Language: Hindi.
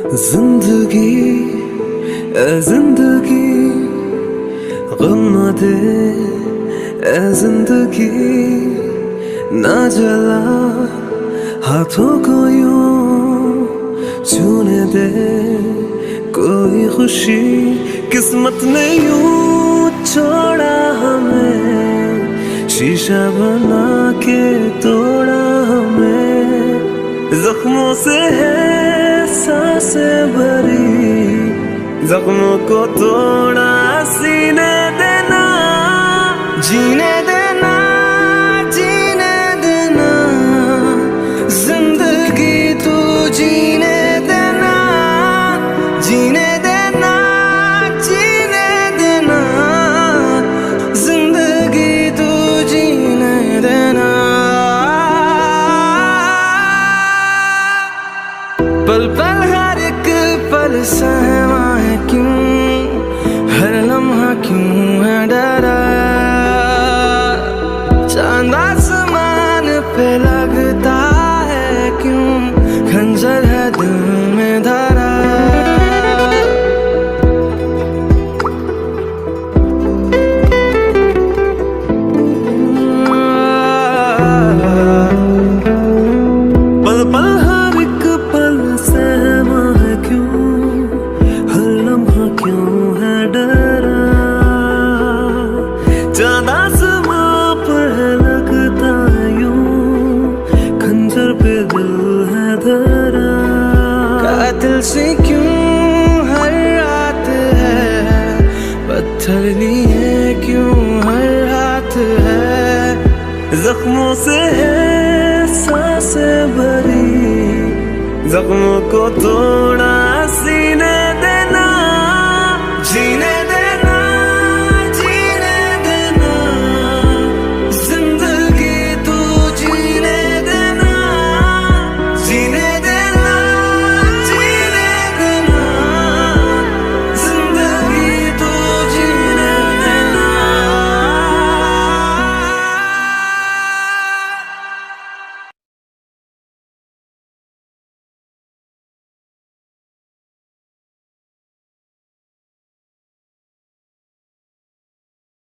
जिंदगी ए जिंदगी गम न दे ए जिंदगी ना जला हाथों को यूं छूने दे कोई खुशी किस्मत ने यूं छोड़ा हमें शीशा बना के तोड़ा हमें जख्मों से है सांसें भरी जख्मों को तोड़ा सीने देना जीने देना जीने देना जिंदगी तू जीने देना जीने देना जीने देना जिंदगी तू जीने देना पल पल हर एक पल सहमा है क्यों हर लम्हा क्यों है डरा चांद आसमान पे लगता है क्यों खंजर है दिल में धरा पल पल हर एक पल सहमा है क्यों हर लम्हा क्यों है डरा चांद आसमां पर लगता यूं खंजर पे दिल है धरा कातिल से क्यों हर रात है पत्थर लिए क्यों हर हाथ है जख्मों से है सांसें भरी जख्मों को तोड़ा सी